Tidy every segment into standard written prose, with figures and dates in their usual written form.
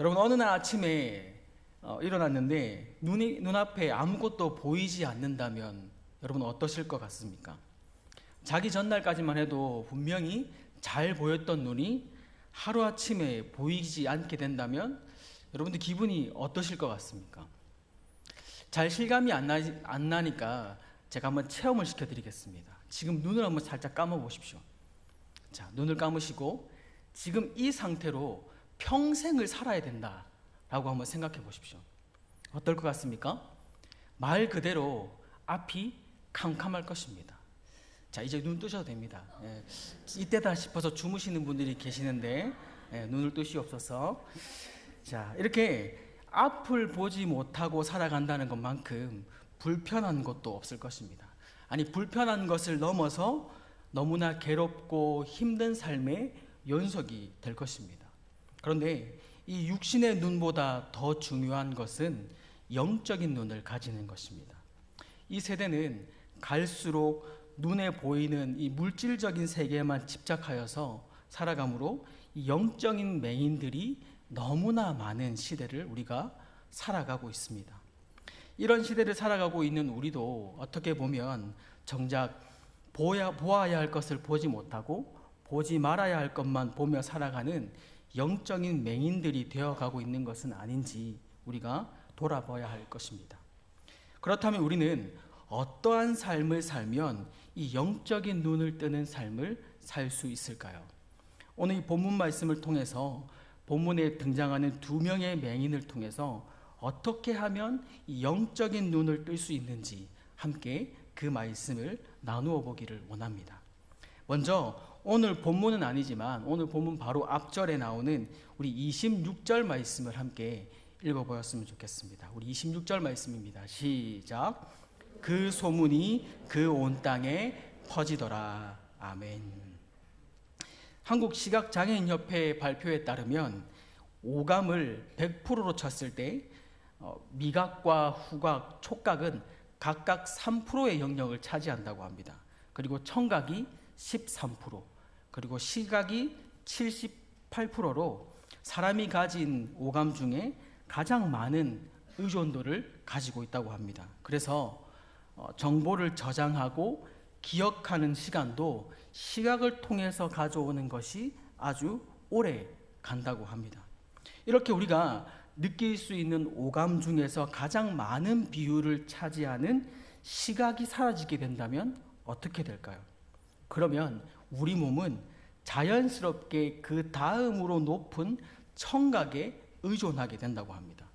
여러분, 어느 날 아침에 일어났는데 눈앞에 아무것도 보이지 않는다면 여러분 어떠실 것 같습니까? 자기 전날까지만 해도 분명히 잘 보였던 눈이 하루아침에 보이지 않게 된다면 여러분들 기분이 어떠실 것 같습니까? 잘 실감이 안 나니까 제가 한번 체험을 시켜드리겠습니다. 지금 눈을 한번 살짝 감아 보십시오. 자, 눈을 감으시고 지금 이 상태로 평생을 살아야 된다라고 한번 생각해 보십시오. 어떨 것 같습니까? 말 그대로 앞이 캄캄할 것입니다. 자, 이제 눈 뜨셔도 됩니다. 이때다 싶어서 주무시는 분들이 계시는데 눈을 뜨시옵소서. 자, 이렇게 앞을 보지 못하고 살아간다는 것만큼 불편한 것도 없을 것입니다. 아니, 불편한 것을 넘어서 너무나 괴롭고 힘든 삶의 연속이 될 것입니다. 그런데 이 육신의 눈보다 더 중요한 것은 영적인 눈을 가지는 것입니다. 이 세대는 갈수록 눈에 보이는 이 물질적인 세계에만 집착하여서 살아가므로 이 영적인 맹인들이 너무나 많은 시대를 우리가 살아가고 있습니다. 이런 시대를 살아가고 있는 우리도 어떻게 보면 정작 보아야 할 것을 보지 못하고 보지 말아야 할 것만 보며 살아가는 영적인 맹인들이 되어가고 있는 것은 아닌지 우리가 돌아봐야 할 것입니다. 그렇다면 우리는 어떠한 삶을 살면 이 영적인 눈을 뜨는 삶을 살 수 있을까요? 오늘 이 본문 말씀을 통해서 본문에 등장하는 두 명의 맹인을 통해서 어떻게 하면 이 영적인 눈을 뜰 수 있는지 함께 그 말씀을 나누어 보기를 원합니다. 먼저 오늘 본문은 아니지만 오늘 본문 바로 앞절에 나오는 우리 26절 말씀을 함께 읽어보았으면 좋겠습니다. 우리 26절 말씀입니다. 시작. 그 소문이 그 온 땅에 퍼지더라. 아멘. 한국 시각장애인협회 발표에 따르면 오감을 100%로 쳤을 때 미각과 후각, 촉각은 각각 3%의 영역을 차지한다고 합니다. 그리고 청각이 13%, 그리고 시각이 78%로 사람이 가진 오감 중에 가장 많은 의존도를 가지고 있다고 합니다. 그래서 정보를 저장하고 기억하는 시간도 시각을 통해서 가져오는 것이 아주 오래 간다고 합니다. 이렇게 우리가 느낄 수 있는 오감 중에서 가장 많은 비율을 차지하는 시각이 사라지게 된다면 어떻게 될까요? 그러면 우리 몸은 자연스럽게 그 다음으로 높은 청각에 의존하게 된다고 합니다.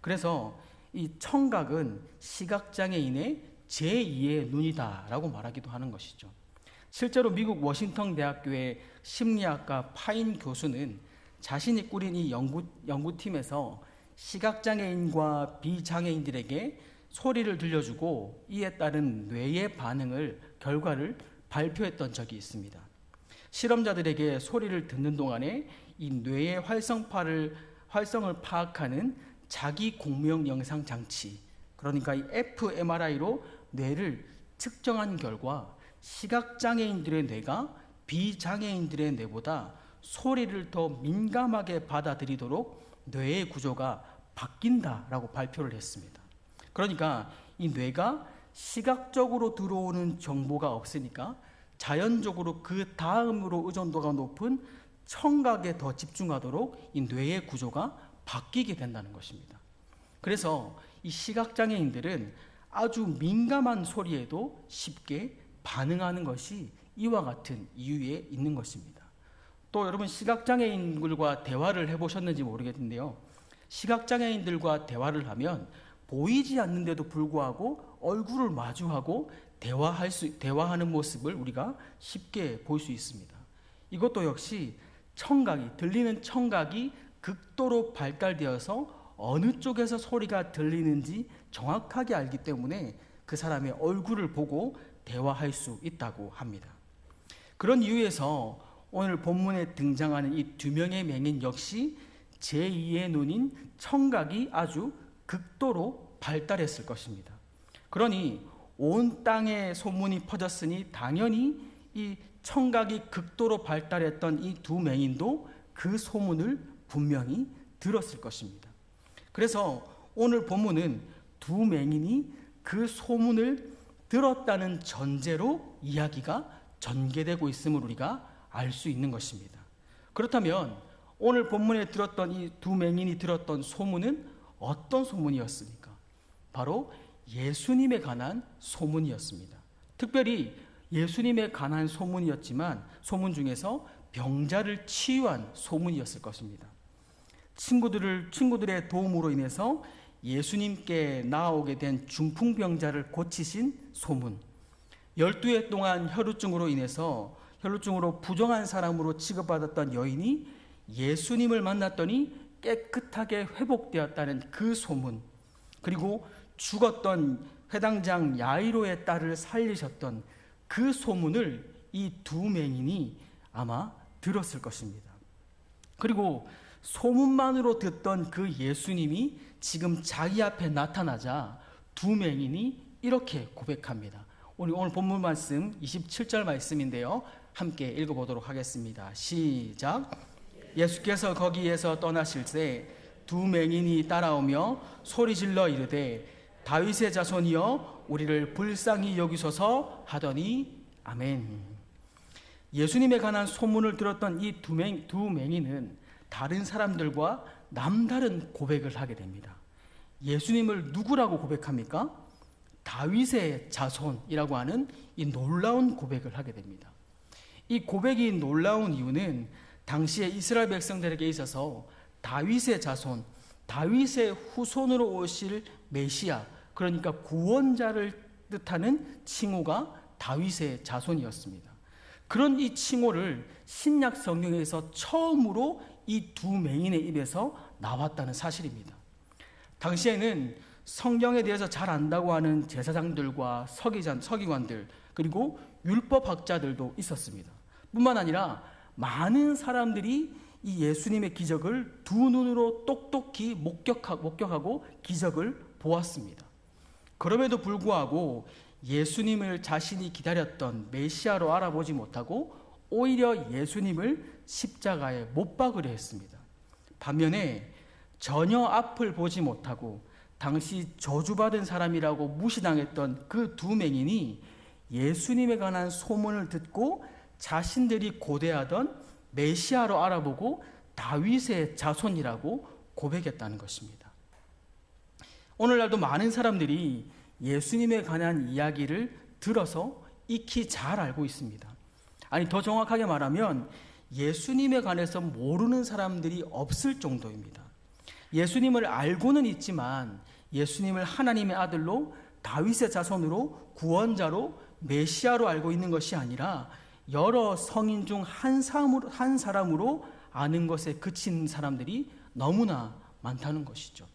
그래서 이 청각은 시각장애인의 제2의 눈이다라고 말하기도 하는 것이죠. 실제로 미국 워싱턴 대학교의 심리학과 파인 교수는 자신이 꾸린 이 연구팀에서 시각장애인과 비장애인들에게 소리를 들려주고 이에 따른 뇌의 결과를 발표했던 적이 있습니다. 실험자들에게 소리를 듣는 동안에 이 뇌의 활성을 파악하는 자기 공명 영상 장치, 그러니까 이 fMRI로 뇌를 측정한 결과 시각장애인들의 뇌가 비장애인들의 뇌보다 소리를 더 민감하게 받아들이도록 뇌의 구조가 바뀐다라고 발표를 했습니다. 그러니까 이 뇌가 시각적으로 들어오는 정보가 없으니까 자연적으로 그 다음으로 의존도가 높은 청각에 더 집중하도록 이 뇌의 구조가 바뀌게 된다는 것입니다. 그래서 이 시각장애인들은 아주 민감한 소리에도 쉽게 반응하는 것이 이와 같은 이유에 있는 것입니다. 또 여러분, 시각장애인들과 대화를 해보셨는지 모르겠는데요, 시각장애인들과 대화를 하면 보이지 않는데도 불구하고 얼굴을 마주하고 대화하는 모습을 우리가 쉽게 볼 수 있습니다. 이것도 역시 들리는 청각이 극도로 발달되어서 어느 쪽에서 소리가 들리는지 정확하게 알기 때문에 그 사람의 얼굴을 보고 대화할 수 있다고 합니다. 그런 이유에서 오늘 본문에 등장하는 이 두 명의 맹인 역시 제2의 눈인 청각이 아주 극도로 발달했을 것입니다. 그러니 온 땅에 소문이 퍼졌으니 당연히 이 청각이 극도로 발달했던 이 두 맹인도 그 소문을 분명히 들었을 것입니다. 그래서 오늘 본문은 두 맹인이 그 소문을 들었다는 전제로 이야기가 전개되고 있음을 우리가 알 수 있는 것입니다. 그렇다면 오늘 본문에 들었던 이 두 맹인이 들었던 소문은 어떤 소문이었습니까? 바로 예수님에 관한 소문이었습니다. 특별히 예수님에 관한 소문이었지만 소문 중에서 병자를 치유한 소문이었을 것입니다. 친구들의 도움으로 인해서 예수님께 나아오게 된 중풍병자를 고치신 소문, 12해 동안 혈루증으로 부정한 사람으로 취급받았던 여인이 예수님을 만났더니 깨끗하게 회복되었다는 그 소문, 그리고 죽었던 회당장 야이로의 딸을 살리셨던 그 소문을 이 두 맹인이 아마 들었을 것입니다. 그리고 소문만으로 듣던 그 예수님이 지금 자기 앞에 나타나자 두 맹인이 이렇게 고백합니다. 오늘 본문 말씀 27절 말씀인데요, 함께 읽어보도록 하겠습니다. 시작. 예수께서 거기에서 떠나실 때 두 맹인이 따라오며 소리질러 이르되 다윗의 자손이여 우리를 불쌍히 여기소서 하더니 아멘. 예수님에 관한 소문을 들었던 이 두 맹인은 다른 사람들과 남다른 고백을 하게 됩니다. 예수님을 누구라고 고백합니까? 다윗의 자손이라고 하는 이 놀라운 고백을 하게 됩니다. 이 고백이 놀라운 이유는 당시의 이스라엘 백성들에게 있어서 다윗의 자손, 다윗의 후손으로 오실 메시아, 그러니까 구원자를 뜻하는 칭호가 다윗의 자손이었습니다. 그런 이 칭호를 신약 성경에서 처음으로 이 두 맹인의 입에서 나왔다는 사실입니다. 당시에는 성경에 대해서 잘 안다고 하는 제사장들과 서기관들, 그리고 율법학자들도 있었습니다. 뿐만 아니라 많은 사람들이 이 예수님의 기적을 두 눈으로 똑똑히 목격하고 기적을 보았습니다. 그럼에도 불구하고 예수님을 자신이 기다렸던 메시아로 알아보지 못하고 오히려 예수님을 십자가에 못 박으려 했습니다. 반면에 전혀 앞을 보지 못하고 당시 저주받은 사람이라고 무시당했던 그 두 맹인이 예수님에 관한 소문을 듣고 자신들이 고대하던 메시아로 알아보고 다윗의 자손이라고 고백했다는 것입니다. 오늘날도 많은 사람들이 예수님에 관한 이야기를 들어서 익히 잘 알고 있습니다. 아니, 더 정확하게 말하면 예수님에 관해서 모르는 사람들이 없을 정도입니다. 예수님을 알고는 있지만 예수님을 하나님의 아들로 다윗의 자손으로 구원자로 메시아로 알고 있는 것이 아니라 여러 성인 중 한 사람으로 아는 것에 그친 사람들이 너무나 많다는 것이죠.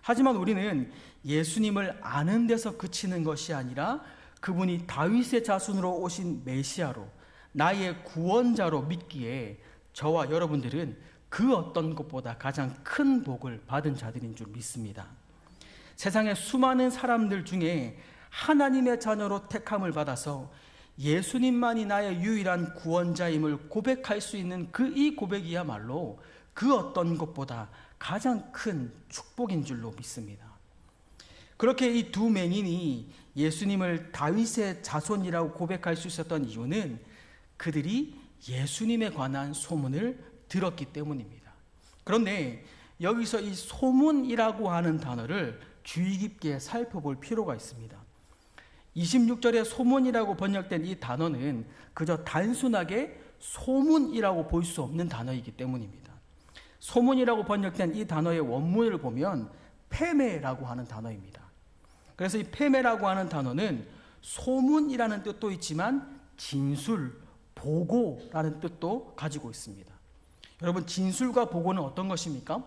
하지만 우리는 예수님을 아는 데서 그치는 것이 아니라 그분이 다윗의 자손으로 오신 메시아로 나의 구원자로 믿기에 저와 여러분들은 그 어떤 것보다 가장 큰 복을 받은 자들인 줄 믿습니다. 세상의 수많은 사람들 중에 하나님의 자녀로 택함을 받아서 예수님만이 나의 유일한 구원자임을 고백할 수 있는 이 고백이야말로 그 어떤 것보다 가장 큰 축복인 줄로 믿습니다. 그렇게 이 두 맹인이 예수님을 다윗의 자손이라고 고백할 수 있었던 이유는 그들이 예수님에 관한 소문을 들었기 때문입니다. 그런데 여기서 이 소문이라고 하는 단어를 주의 깊게 살펴볼 필요가 있습니다. 26절에 소문이라고 번역된 이 단어는 그저 단순하게 소문이라고 볼 수 없는 단어이기 때문입니다. 소문이라고 번역된 이 단어의 원문을 보면 페메라고 하는 단어입니다. 그래서 이 페메라고 하는 단어는 소문이라는 뜻도 있지만 진술, 보고라는 뜻도 가지고 있습니다. 여러분, 진술과 보고는 어떤 것입니까?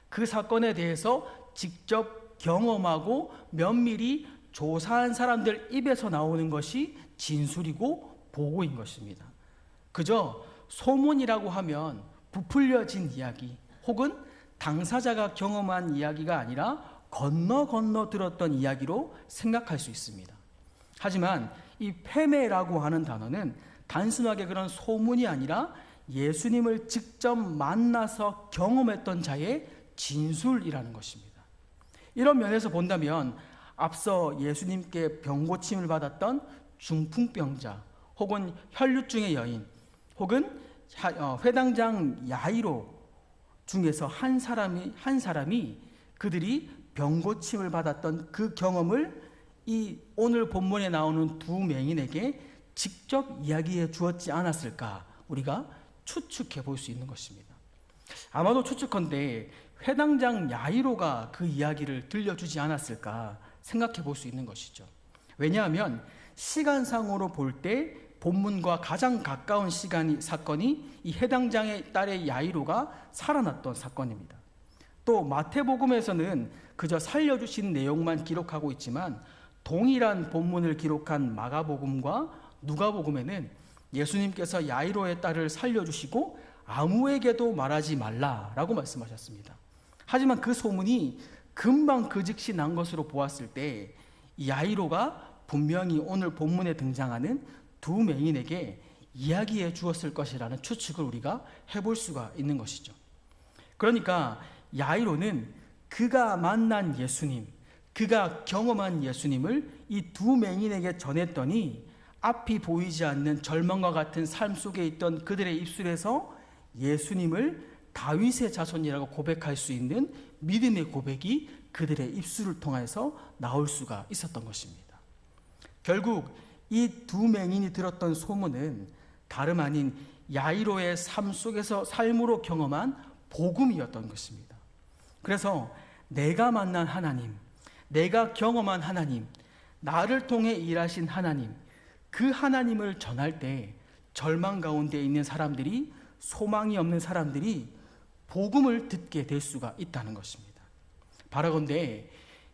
그 사건에 대해서 직접 경험하고 면밀히 조사한 사람들 입에서 나오는 것이 진술이고 보고인 것입니다. 그저 소문이라고 하면 부풀려진 이야기 혹은 당사자가 경험한 이야기가 아니라 건너 들었던 이야기로 생각할 수 있습니다. 하지만 이 페메라고 하는 단어는 단순하게 그런 소문이 아니라 예수님을 직접 만나서 경험했던 자의 진술이라는 것입니다. 이런 면에서 본다면 앞서 예수님께 병고침을 받았던 중풍병자 혹은 혈류증의 여인 혹은 회당장 야이로 중에서 한 사람이 그들이 병고침을 받았던 그 경험을 이 오늘 본문에 나오는 두 맹인에게 직접 이야기해 주었지 않았을까 우리가 추측해 볼 수 있는 것입니다. 아마도 추측컨대 회당장 야이로가 그 이야기를 들려주지 않았을까 생각해 볼 수 있는 것이죠. 왜냐하면 시간상으로 볼 때 본문과 가장 가까운 사건이 이 해당장의 딸의 야이로가 살아났던 사건입니다. 또 마태복음에서는 그저 살려주신 내용만 기록하고 있지만 동일한 본문을 기록한 마가복음과 누가복음에는 예수님께서 야이로의 딸을 살려주시고 아무에게도 말하지 말라라고 말씀하셨습니다. 하지만 그 소문이 금방 그 즉시 난 것으로 보았을 때 야이로가 분명히 오늘 본문에 등장하는 두 맹인에게 이야기해 주었을 것이라는 추측을 우리가 해볼 수가 있는 것이죠. 그러니까 야이로는 그가 만난 예수님, 그가 경험한 예수님을 이 두 맹인에게 전했더니 앞이 보이지 않는 절망과 같은 삶 속에 있던 그들의 입술에서 예수님을 다윗의 자손이라고 고백할 수 있는 믿음의 고백이 그들의 입술을 통해서 나올 수가 있었던 것입니다. 결국 이 두 맹인이 들었던 소문은 다름 아닌 야이로의 삶 속에서 삶으로 경험한 복음이었던 것입니다. 그래서 내가 만난 하나님, 내가 경험한 하나님, 나를 통해 일하신 하나님, 그 하나님을 전할 때 절망 가운데 있는 사람들이, 소망이 없는 사람들이 복음을 듣게 될 수가 있다는 것입니다. 바라건대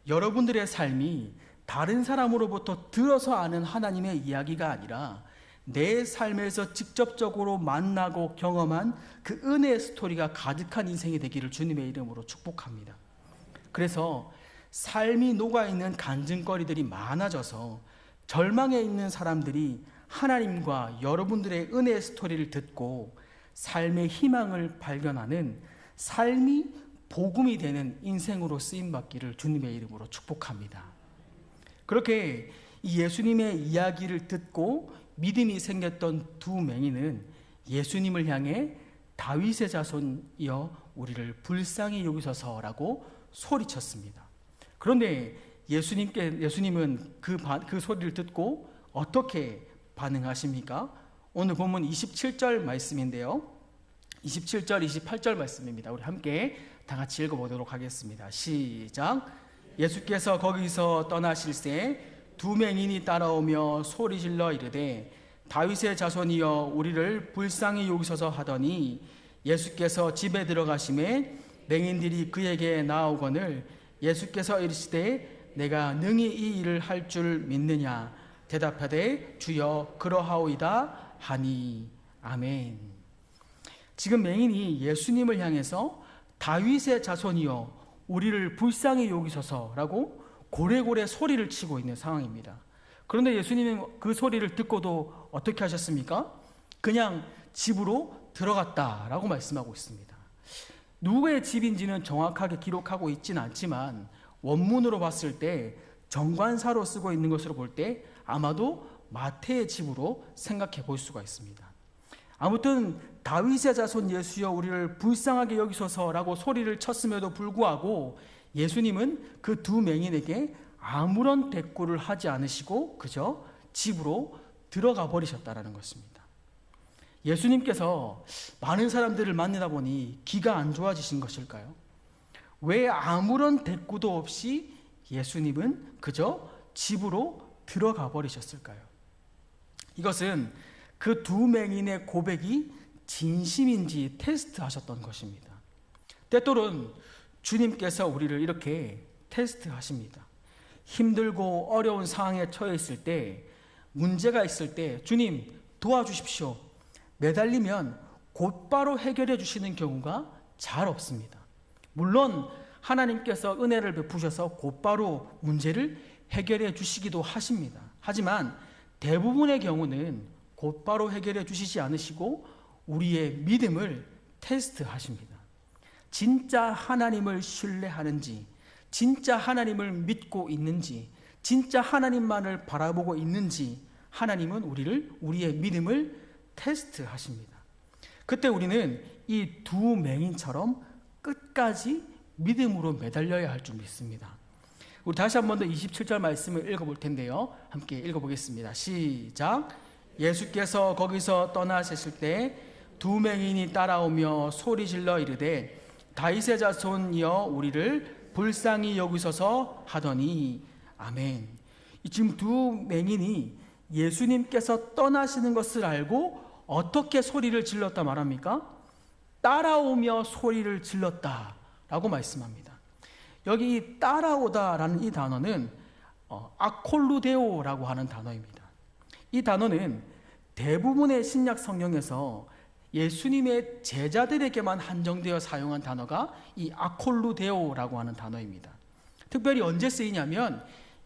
여러분들의 삶이 다른 사람으로부터 들어서 아는 하나님의 이야기가 아니라 내 삶에서 직접적으로 만나고 경험한 그 은혜의 스토리가 가득한 인생이 되기를 주님의 이름으로 축복합니다. 그래서 삶이 녹아있는 간증거리들이 많아져서 절망에 있는 사람들이 하나님과 여러분들의 은혜의 스토리를 듣고 삶의 희망을 발견하는 삶이 복음이 되는 인생으로 쓰임받기를 주님의 이름으로 축복합니다. 그렇게 이 예수님의 이야기를 듣고 믿음이 생겼던 두 맹인은 예수님을 향해 다윗의 자손이여 우리를 불쌍히 여기소서라고 소리쳤습니다. 그런데 예수님은 그 소리를 듣고 어떻게 반응하십니까? 오늘 본문 27절 말씀인데요. 27절, 28절 말씀입니다. 우리 함께 다 같이 읽어보도록 하겠습니다. 시작. 예수께서 거기서 떠나실새 두 맹인이 따라오며 소리질러 이르되 다윗의 자손이여 우리를 불쌍히 여기소서 하더니 예수께서 집에 들어가심에 맹인들이 그에게 나오거늘 예수께서 이르시되 내가 능히 이 일을 할 줄 믿느냐 대답하되 주여 그러하오이다 하니 아멘. 지금 맹인이 예수님을 향해서 다윗의 자손이여 우리를 불쌍히 여기소서라고 고래고래 소리를 치고 있는 상황입니다. 그런데 예수님은 그 소리를 듣고도 어떻게 하셨습니까? 그냥 집으로 들어갔다라고 말씀하고 있습니다. 누구의 집인지는 정확하게 기록하고 있지는 않지만 원문으로 봤을 때 정관사로 쓰고 있는 것으로 볼 때 아마도 마태의 집으로 생각해 볼 수가 있습니다. 아무튼 다윗의 자손 예수여 우리를 불쌍하게 여기소서라고 소리를 쳤음에도 불구하고 예수님은 그 두 맹인에게 아무런 대꾸를 하지 않으시고 그저 집으로 들어가 버리셨다라는 것입니다. 예수님께서 많은 사람들을 만나다 보니 기가 안 좋아지신 것일까요? 왜 아무런 대꾸도 없이 예수님은 그저 집으로 들어가 버리셨을까요? 이것은 그 두 맹인의 고백이 진심인지 테스트하셨던 것입니다. 때때로는 주님께서 우리를 이렇게 테스트하십니다. 힘들고 어려운 상황에 처해 있을 때, 문제가 있을 때 주님 도와주십시오. 매달리면 곧바로 해결해 주시는 경우가 잘 없습니다. 물론 하나님께서 은혜를 베푸셔서 곧바로 문제를 해결해 주시기도 하십니다. 하지만 대부분의 경우는 곧바로 해결해 주시지 않으시고 우리의 믿음을 테스트하십니다. 진짜 하나님을 신뢰하는지, 진짜 하나님을 믿고 있는지, 진짜 하나님만을 바라보고 있는지 하나님은 우리의 믿음을 테스트하십니다. 그때 우리는 이 두 맹인처럼 끝까지 믿음으로 매달려야 할 줄 믿습니다. 우리 다시 한 번 더 27절 말씀을 읽어볼 텐데요. 함께 읽어보겠습니다. 시작. 예수께서 거기서 떠나셨을 때 두 맹인이 따라오며 소리질러 이르되 다윗의 자손이여 우리를 불쌍히 여기소서 하더니 아멘. 지금 두 맹인이 예수님께서 떠나시는 것을 알고 어떻게 소리를 질렀다 말합니까? 따라오며 소리를 질렀다라고 말씀합니다. 여기 이 따라오다라는 이 단어는 아콜루데오라고 하는 단어입니다. 이 단어는 대부분의 신약 성경에서 예수님의 제자들에게만 한정되어 사용한 단어가 이 아콜루데오라고 하는 단어입니다. 특별히 언제 쓰이냐면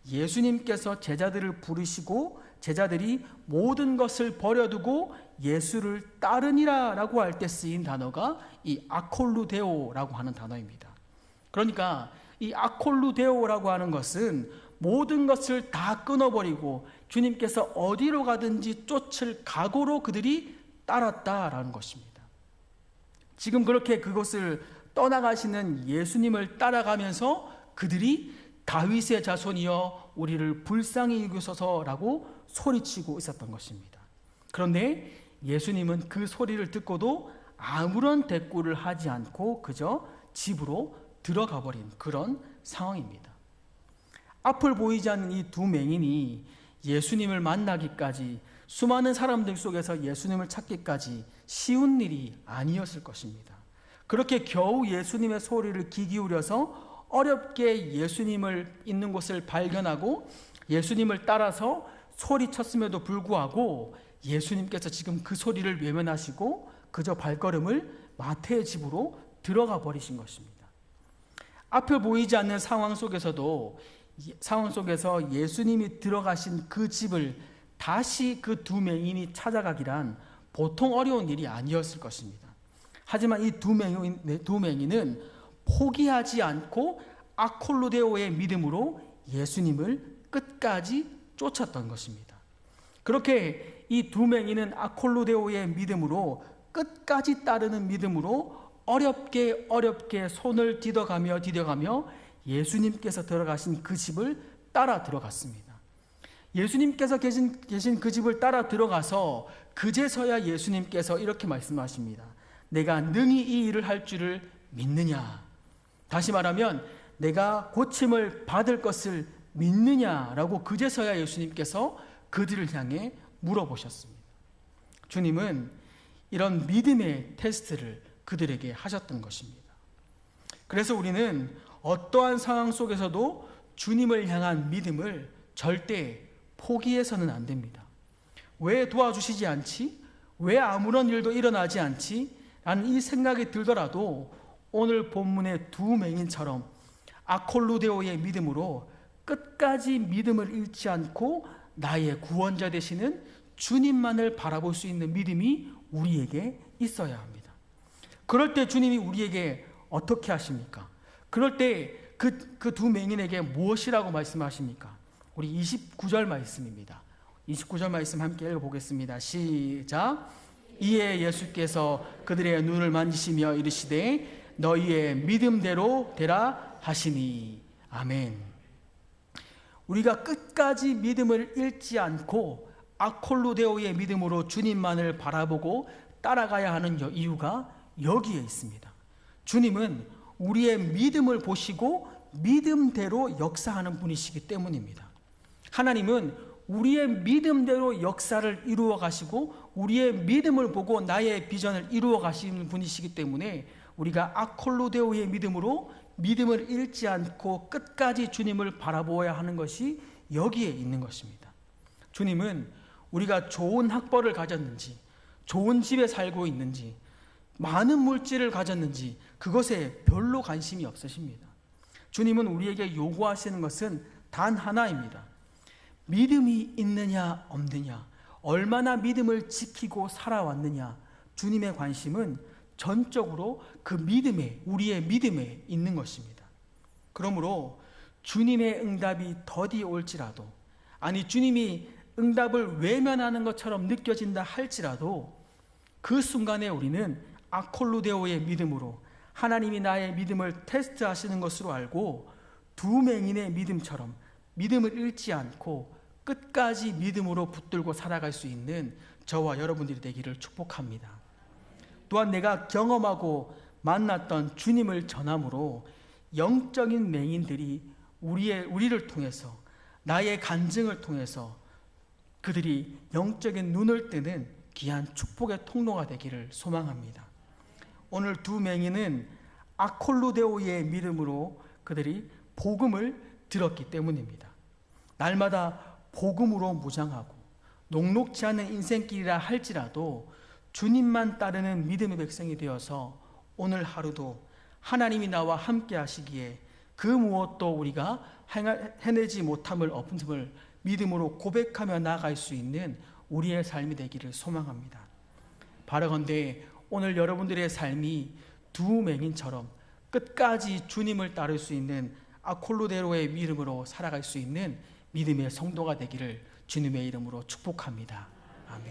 예수님께서 제자들을 부르시고 제자들이 모든 것을 버려두고 예수를 따르니라 라고 할 때 쓰인 단어가 이 아콜루데오라고 하는 단어입니다. 그러니까 이 아콜루데오라고 하는 것은 모든 것을 다 끊어버리고 주님께서 어디로 가든지 쫓을 각오로 그들이 따랐다라는 것입니다. 지금 그렇게 그것을 떠나가시는 예수님을 따라가면서 그들이 다윗의 자손이여 우리를 불쌍히 여기소서라고 소리치고 있었던 것입니다. 그런데 예수님은 그 소리를 듣고도 아무런 대꾸를 하지 않고 그저 집으로 들어가 버린 그런 상황입니다. 앞을 보이지 않는 이 두 맹인이 예수님을 만나기까지 수많은 사람들 속에서 예수님을 찾기까지 쉬운 일이 아니었을 것입니다. 그렇게 겨우 예수님의 소리를 귀 기울여서 어렵게 예수님을 있는 곳을 발견하고 예수님을 따라서 소리쳤음에도 불구하고 예수님께서 지금 그 소리를 외면하시고 그저 발걸음을 마태의 집으로 들어가 버리신 것입니다. 앞에 보이지 않는 상황 속에서 예수님이 들어가신 그 집을 다시 그 두 맹인이 찾아가기란 보통 어려운 일이 아니었을 것입니다. 하지만 이 두 맹인은 포기하지 않고 아콜루데오의 믿음으로 예수님을 끝까지 쫓았던 것입니다. 그렇게 이 두 맹인은 아콜루데오의 믿음으로 끝까지 따르는 믿음으로 어렵게 손을 디뎌가며 예수님께서 들어가신 그 집을 따라 들어갔습니다. 예수님께서 계신 그 집을 따라 들어가서 그제서야 예수님께서 이렇게 말씀하십니다. 내가 능히 이 일을 할 줄을 믿느냐? 다시 말하면 내가 고침을 받을 것을 믿느냐라고 그제서야 예수님께서 그들을 향해 물어보셨습니다. 주님은 이런 믿음의 테스트를 그들에게 하셨던 것입니다. 그래서 우리는 어떠한 상황 속에서도 주님을 향한 믿음을 절대 포기해서는 안 됩니다. 왜 도와주시지 않지? 왜 아무런 일도 일어나지 않지? 라는 이 생각이 들더라도 오늘 본문의 두 맹인처럼 아콜루데오의 믿음으로 끝까지 믿음을 잃지 않고 나의 구원자 되시는 주님만을 바라볼 수 있는 믿음이 우리에게 있어야 합니다. 그럴 때 주님이 우리에게 어떻게 하십니까? 그럴 때 그 두 맹인에게 무엇이라고 말씀하십니까? 우리 29절 말씀입니다. 29절 말씀 함께 읽어보겠습니다. 시작. 이에 예수께서 그들의 눈을 만지시며 이르시되 너희의 믿음대로 되라 하시니. 아멘. 우리가 끝까지 믿음을 잃지 않고 아콜루데오의 믿음으로 주님만을 바라보고 따라가야 하는 이유가 여기에 있습니다. 주님은 우리의 믿음을 보시고 믿음대로 역사하는 분이시기 때문입니다. 하나님은 우리의 믿음대로 역사를 이루어 가시고 우리의 믿음을 보고 나의 비전을 이루어 가시는 분이시기 때문에 우리가 아콜루데오의 믿음으로 믿음을 잃지 않고 끝까지 주님을 바라보아야 하는 것이 여기에 있는 것입니다. 주님은 우리가 좋은 학벌을 가졌는지, 좋은 집에 살고 있는지, 많은 물질을 가졌는지 그것에 별로 관심이 없으십니다. 주님은 우리에게 요구하시는 것은 단 하나입니다. 믿음이 있느냐 없느냐, 얼마나 믿음을 지키고 살아왔느냐, 주님의 관심은 전적으로 그 믿음에, 우리의 믿음에 있는 것입니다. 그러므로 주님의 응답이 더디 올지라도, 아니 주님이 응답을 외면하는 것처럼 느껴진다 할지라도 그 순간에 우리는 아콜루데오의 믿음으로 하나님이 나의 믿음을 테스트하시는 것으로 알고 두 맹인의 믿음처럼 믿음을 잃지 않고 끝까지 믿음으로 붙들고 살아갈 수 있는 저와 여러분들이 되기를 축복합니다. 또한 내가 경험하고 만났던 주님을 전함으로 영적인 맹인들이 우리를 통해서, 나의 간증을 통해서 그들이 영적인 눈을 뜨는 귀한 축복의 통로가 되기를 소망합니다. 오늘 두 맹인은 아콜루데오의 믿음으로 그들이 복음을 들었기 때문입니다. 날마다 복음으로 무장하고 녹록지 않은 인생길이라 할지라도 주님만 따르는 믿음의 백성이 되어서 오늘 하루도 하나님이 나와 함께 하시기에 그 무엇도 우리가 해내지 못함을 없음을 믿음으로 고백하며 나아갈 수 있는 우리의 삶이 되기를 소망합니다. 바라건대 오늘 여러분들의 삶이 두 맹인처럼 끝까지 주님을 따를 수 있는 아콜루데오의 믿음으로 살아갈 수 있는 믿음의 성도가 되기를 주님의 이름으로 축복합니다.